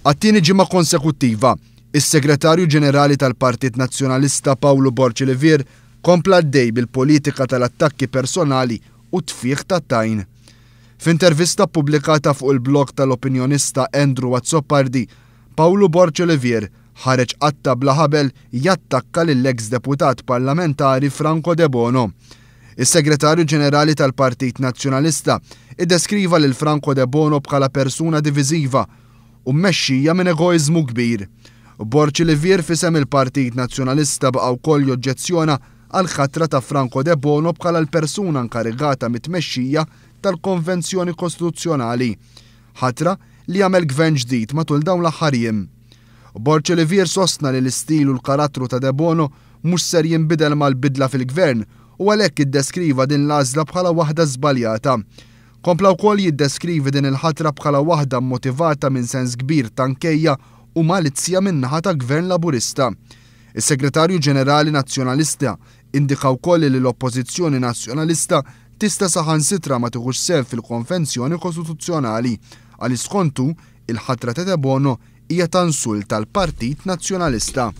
Għat-tieni ġimgħa konsekuttiva, is-Segretarju Ġenerali tal-Partit Nazzjonalista Pawlu Borċelevier kompla għaddej bil-politika tal-attakki personali u tfigħ tat-tajn. F'intervista pubblikata fuq il-blog tal-opinjonista Andrew Azzopardi, Pawlu Borċelevier ħareġ qatta bla ħabel jattakka lill-eks deputat parlamentari Franco De Bono. Is-Segretarju Ġenerali tal-Partit Nazzjonalista iddeskriva lil Franco De Bono bħala persuna diviżiva u mmexxija minn egoiżmu kbir. Borċelevier fisem il-Partit Nazzjonalista baqa' wkoll joġġezzjona għal ħatra ta' Franco De Bono bħala l-persuna inkarigata mit-tmexxija tal-Konvenzjoni Kostituzzjonali, ħatra li jagħmel gvern ġdid matul dawn l-aħħar jiem. Borċelevier sostna li l-istil u l-karattru ta' De Bono mhux ser jinbidel mal-bidla fil-gvern u għalhekk iddeskriva din l-għażla bħala waħda żbaljata. Kompla wkoll jiddeskrivi din il-ħatra bħala waħda mmotivata minn sens kbir ta' nkejja u malizzja min-naħa ta' Gvern Laburista. Is-Segretarju Ġenerali Nazzjonalista indika wkoll li l-Oppożizzjoni Nazzjonalista tista' saħansitra ma tieħux sehem fil-Konvenzjoni Kostituzzjonali għaliex skontu il-ħatra ta' De Bono hija ta' insult tal-Partit Nazzjonalista.